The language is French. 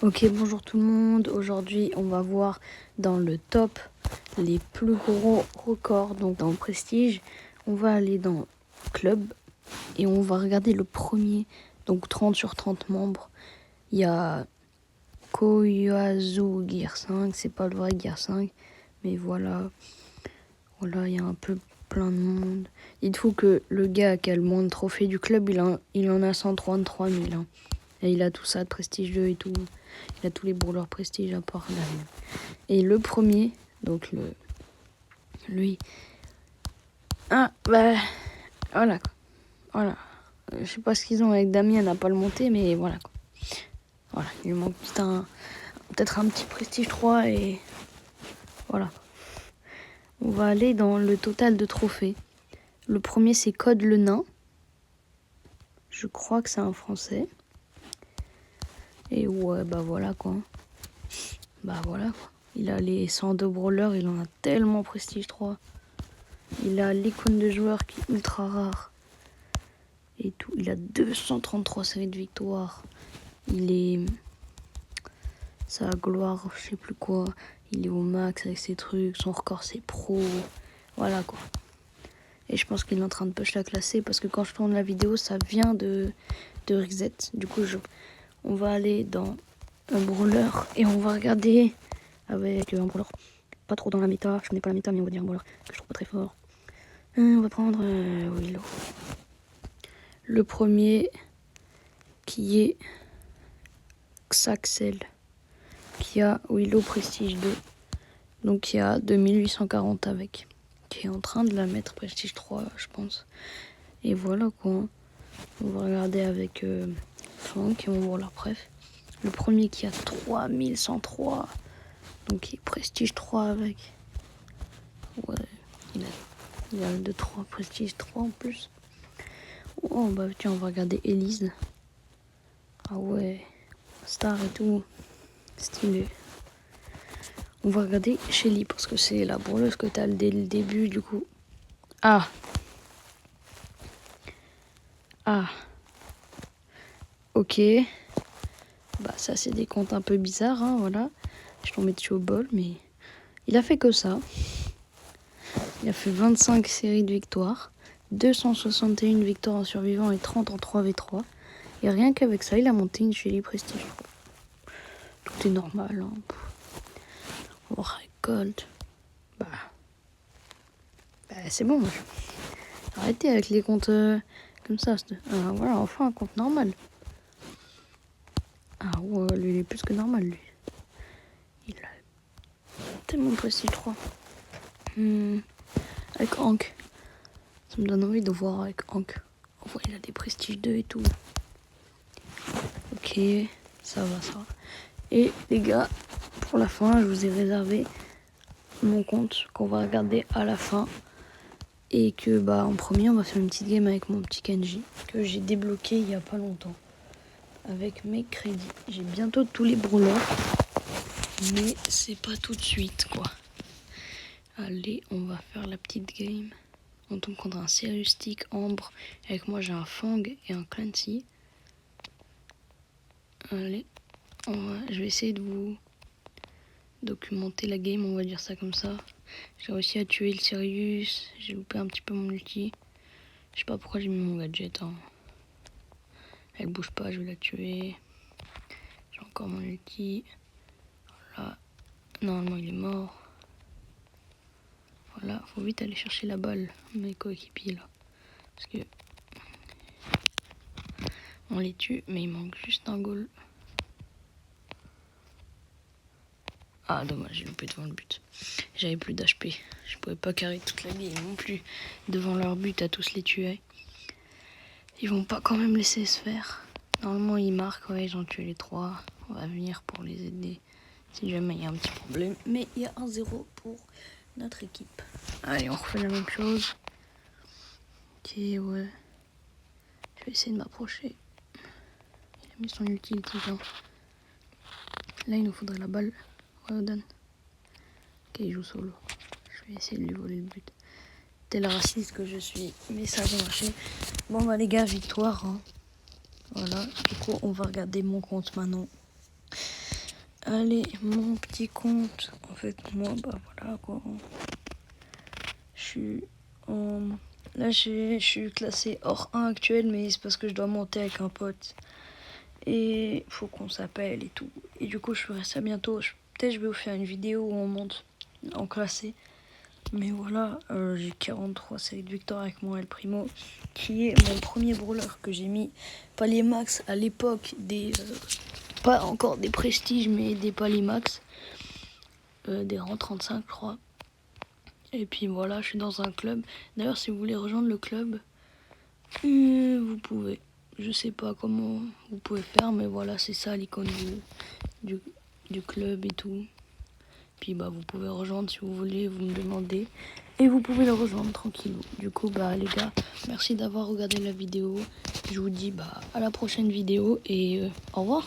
Ok, bonjour tout le monde. Aujourd'hui, on va voir dans le top les plus gros records. Donc dans Prestige, on va aller dans Club et on va regarder le premier. Donc 30 sur 30 membres. Il y a Koyazu Gear 5. C'est pas le vrai Gear 5. Mais voilà. Voilà, il y a un peu plein de monde. Dites-vous que le gars qui a le moins de trophées du club, il en a 133 000. Hein. Et il a tout ça de Prestige 2 et tout. Il a tous les brawlers Prestige à part là. Et le premier, donc lui. Ah, bah, voilà. Voilà. Je sais pas ce qu'ils ont avec Damien, n'a pas le monté, mais voilà. Quoi. Voilà, il lui manque peut-être un petit Prestige 3 et voilà. On va aller dans le total de trophées. Le premier, c'est Code le Nain. Je crois que c'est un français. Et ouais, bah voilà quoi. Bah voilà quoi. Il a les 102 brawlers, il en a tellement Prestige 3. Il a l'icône de joueur qui est ultra rare. Et tout. Il a 233 séries de victoires. Il est... Sa gloire, je sais plus quoi. Il est au max avec ses trucs. Son record, c'est pro. Voilà quoi. Et je pense qu'il est en train de push la classer parce que quand je tourne la vidéo, ça vient de reset. Du coup, on va aller dans un brawler et on va regarder avec un brawler pas trop dans la méta. Je connais pas la méta, mais on va dire un brawler que je trouve pas très fort. On va prendre Willow. Le premier qui est Xaxel, qui a Willow Prestige 2, donc qui a 2840 avec, qui est en train de la mettre Prestige 3, je pense. Et voilà quoi. On va regarder avec Franck et on va voir leur préf. Le premier qui a 3103, donc qui est Prestige 3 avec. Ouais, il a le 2-3 Prestige 3 en plus. Oh bah tiens, on va regarder Elise. Ah ouais, star et tout, stylé. On va regarder Shelly parce que c'est la brawleuse que t'as dès le début du coup. Ah. Ok. Bah ça c'est des comptes un peu bizarres, hein, voilà. Je t'en mets dessus au bol, mais il a fait que ça. Il a fait 25 séries de victoires, 261 victoires en survivant et 30 en 3v3. Et rien qu'avec ça, il a monté une Shelly Prestige. Tout est normal, hein. On récolte. Bah c'est bon. Arrêtez avec les comptes comme ça. Voilà, enfin un compte normal. Ah ouais, lui il est plus que normal lui. Il a tellement de Prestige 3. Avec Hank. Ça me donne envie de voir avec Hank. Oh, il a des Prestige 2 et tout. Ok, ça va, ça va. Et les gars, pour la fin, je vous ai réservé mon compte qu'on va regarder à la fin. Et que bah en premier, on va faire une petite game avec mon petit Kenji que j'ai débloqué il y a pas longtemps. Avec mes crédits. J'ai bientôt tous les brawlers. Mais c'est pas tout de suite quoi. Allez, on va faire la petite game. On tombe contre un Serious Stick Ambre. Avec moi j'ai un Fang et un Clancy. Allez, je vais essayer de vous documenter la game, on va dire ça comme ça. J'ai réussi à tuer le Sirius. J'ai loupé un petit peu mon ulti. Je sais pas pourquoi j'ai mis mon gadget. Hein. Elle bouge pas, je vais la tuer. J'ai encore mon ulti. Voilà. Normalement il est mort. Voilà, faut vite aller chercher la balle, mes coéquipiers là. Parce que on les tue, mais il manque juste un goal. Ah dommage, j'ai loupé devant le but. J'avais plus d'HP. Je pouvais pas carrer toute la game non plus. Devant leur but à tous les tuer. Ils vont pas quand même laisser se faire. Normalement ils marquent, ouais, ils ont tué les 3. On va venir pour les aider. Si jamais il y a un petit problème. Mais il y a 1-0 pour notre équipe. Allez, on refait la même chose. Ok, ouais. Je vais essayer de m'approcher. Il a mis son utility genre. Là il nous faudrait la balle. Ouais, Odan. Ok, il joue solo. Je vais essayer de lui voler le but. Tel raciste que je suis. Mais ça va marcher. Bon bah les gars, victoire. Hein. Voilà. Du coup, on va regarder mon compte maintenant. allez, mon petit compte. En fait, moi, bah voilà quoi. Je suis en... Là, je suis classé hors 1 actuel, mais c'est parce que je dois monter avec un pote. Et faut qu'on s'appelle et tout. Et du coup, je ferai ça bientôt. Peut-être je vais vous faire une vidéo où on monte en classé. Mais voilà, j'ai 43 séries de victoires avec mon El Primo, qui est mon premier brawler que j'ai mis palier max à l'époque des... pas encore des prestiges, mais des paliers max. Des rangs 35, je crois. Et puis voilà, je suis dans un club. D'ailleurs, si vous voulez rejoindre le club, vous pouvez. Je sais pas comment vous pouvez faire, mais voilà, c'est ça l'icône du club et tout. Puis bah vous pouvez rejoindre si vous voulez, vous me demandez. Et vous pouvez le rejoindre tranquillou. Du coup bah les gars, merci d'avoir regardé la vidéo. Je vous dis bah à la prochaine vidéo et au revoir.